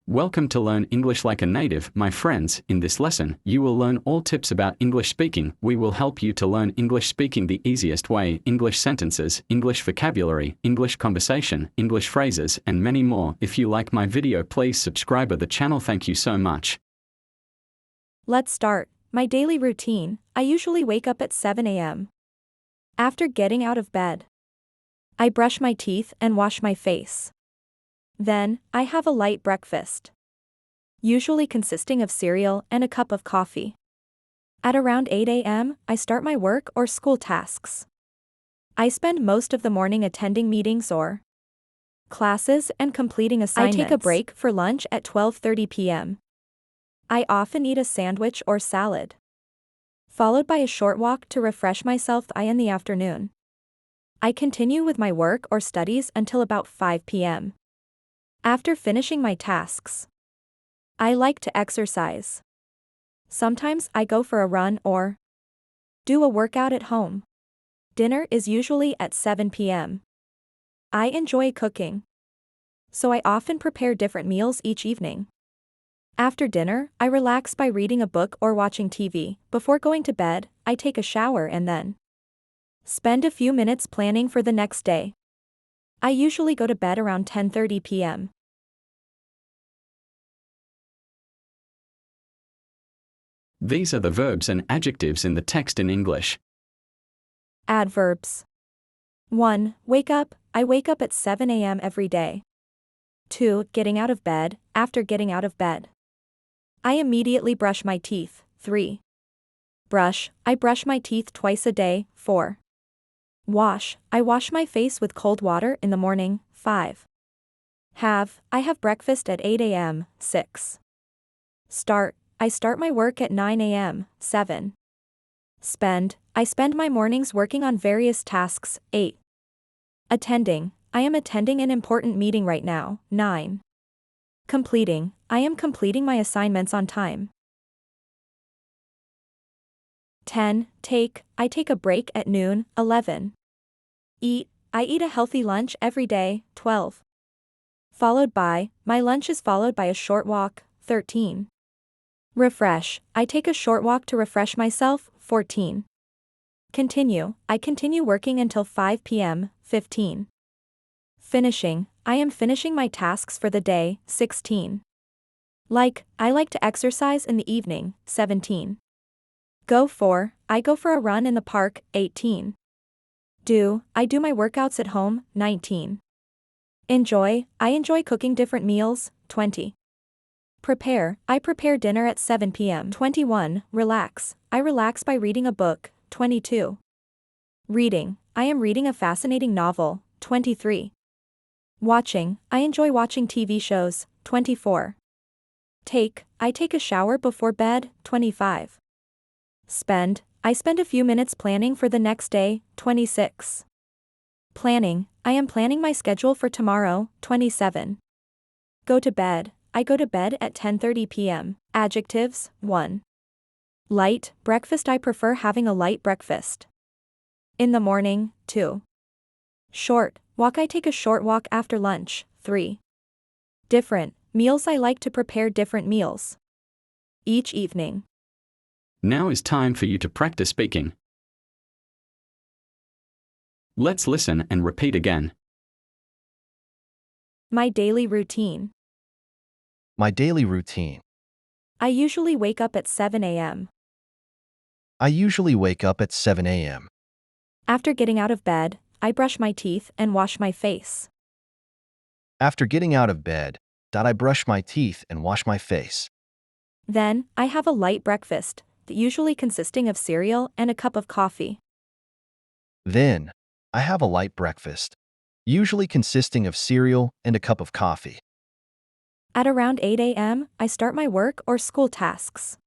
Welcome to Learn English Like a Native, my friends. In this lesson, you will learn all tips about English speaking. We will help you to learn English speaking the easiest way, English sentences, English vocabulary, English conversation, English phrases, and many more. If you like my video, please subscribe to the channel. Thank you so much. Let's start. My daily routine. I usually wake up at 7 a.m. After getting out of bed, I brush my teeth and wash my face. Then, I have a light breakfast, usually consisting of cereal and a cup of coffee. At around 8 a.m., I start my work or school tasks. I spend most of the morning attending meetings or classes and completing assignments. I take a break for lunch at 12:30 p.m. I often eat a sandwich or salad, followed by a short walk to refresh myself in the afternoon. I continue with my work or studies until about 5 p.m. After finishing my tasks, I like to exercise. Sometimes I go for a run or do a workout at home. Dinner is usually at 7 p.m. I enjoy cooking, so I often prepare different meals each evening. After dinner, I relax by reading a book or watching TV. Before going to bed, I take a shower and then spend a few minutes planning for the next day. I usually go to bed around 10:30 p.m. These are the verbs and adjectives in the text in English. Adverbs. 1. Wake up. I wake up at 7 a.m. every day. 2. Getting out of bed. After getting out of bed, I immediately brush my teeth. 3. Brush. I brush my teeth twice a day. 4. Wash. I wash my face with cold water in the morning. 5. Have. I have breakfast at 8 a.m. 6. Start. I start my work at 9 a.m. 7. Spend. I spend my mornings working on various tasks. 8. Attending. I am attending an important meeting right now. 9. Completing. I am completing my assignments on time. 10. Take. I take a break at noon. 11. Eat. I eat a healthy lunch every day. 12. Followed by, my lunch is followed by a short walk. 13. Refresh. I take a short walk to refresh myself. 14. Continue. I continue working until 5 p.m. 15. Finishing. I am finishing my tasks for the day. 16. I like to exercise in the evening. 17. Go for. I go for a run in the park. 18. Do. I do my workouts at home. 19. Enjoy. I enjoy cooking different meals. 20. Prepare. I prepare dinner at 7 p.m. 21. Relax. I relax by reading a book. 22. Reading. I am reading a fascinating novel. 23. Watching. I enjoy watching TV shows. 24. Take. I take a shower before bed. 25. Spend. I spend a few minutes planning for the next day. 26. Planning. I am planning my schedule for tomorrow. 27. Go to bed. I go to bed at 10:30 p.m. Adjectives. 1. Light. Breakfast. I prefer having a light breakfast in the morning. 2. Short. Walk. I take a short walk after lunch. 3. Different. Meals. I like to prepare different meals each evening. Now is time for you to practice speaking. Let's listen and repeat again. My daily routine. My daily routine. I usually wake up at 7 a.m. I usually wake up at 7 a.m. After getting out of bed, I brush my teeth and wash my face. After getting out of bed, I brush my teeth and wash my face. Then, I have a light breakfast, usually consisting of cereal and a cup of coffee. Then, I have a light breakfast, usually consisting of cereal and a cup of coffee. At around 8 a.m., I start my work or school tasks.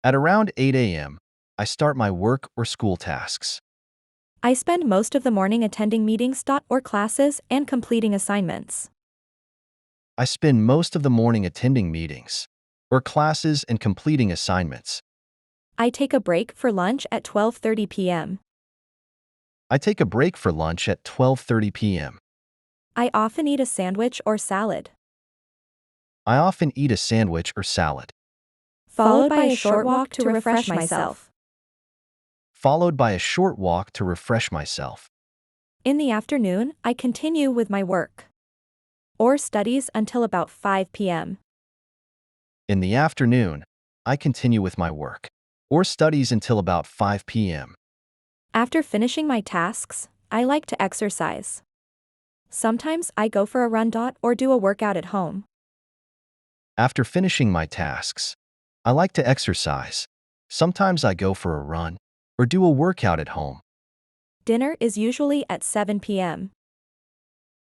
At around 8 a.m., I start my work or school tasks. I spend most of the morning attending meetings or classes and completing assignments. I spend most of the morning attending meetings or classes and completing assignments. I take a break for lunch at 12:30 p.m. I take a break for lunch at 12:30 p.m. I often eat a sandwich or salad. I often eat a sandwich or salad. Followed by a short walk to refresh myself. Followed by a short walk to refresh myself. In the afternoon, I continue with my work or studies until about 5 p.m. In the afternoon, I continue with my work or studies until about 5 p.m. After finishing my tasks, I like to exercise. Sometimes I go for a run or do a workout at home. After finishing my tasks, I like to exercise. Sometimes I go for a run or do a workout at home. Dinner is usually at 7 p.m.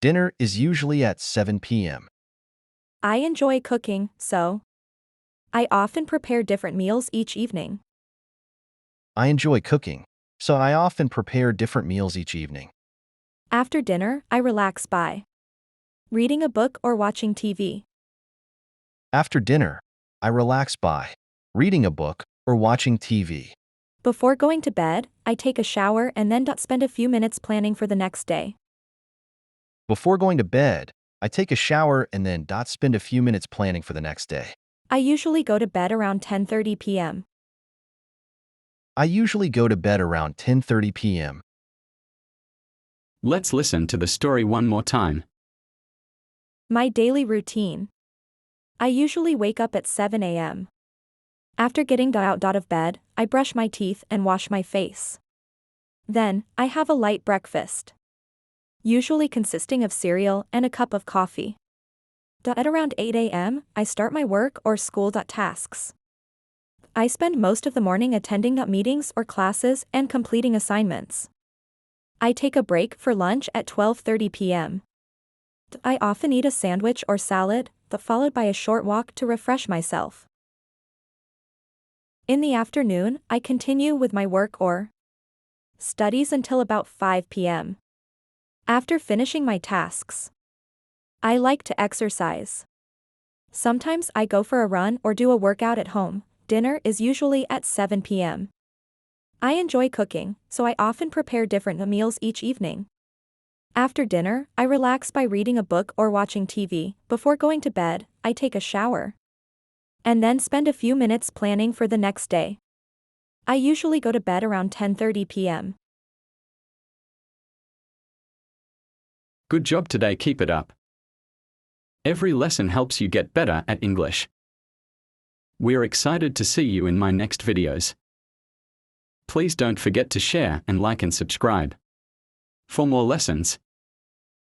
Dinner is usually at 7 p.m. I enjoy cooking, so I often prepare different meals each evening. I enjoy cooking, so I often prepare different meals each evening. After dinner, I relax by reading a book or watching TV. After dinner, I relax by reading a book or watching TV. Before going to bed, I take a shower and then spend a few minutes planning for the next day. Before going to bed, I take a shower and then spend a few minutes planning for the next day. I usually go to bed around 10:30 p.m. I usually go to bed around 10:30 p.m. Let's listen to the story one more time. My daily routine. I usually wake up at 7 a.m. After getting out of bed, I brush my teeth and wash my face. Then, I have a light breakfast, usually consisting of cereal and a cup of coffee. At around 8 a.m., I start my work or school tasks. I spend most of the morning attending meetings or classes and completing assignments. I take a break for lunch at 12:30 p.m. I often eat a sandwich or salad, followed by a short walk to refresh myself. In the afternoon, I continue with my work or studies until about 5 p.m. After finishing my tasks, I like to exercise. Sometimes I go for a run or do a workout at home. Dinner is usually at 7 p.m. I enjoy cooking, so I often prepare different meals each evening. After dinner, I relax by reading a book or watching TV. Before going to bed, I take a shower and then spend a few minutes planning for the next day. I usually go to bed around 10:30 p.m. Good job today, keep it up. Every lesson helps you get better at English. We're excited to see you in my next videos. Please don't forget to share and like and subscribe. For more lessons,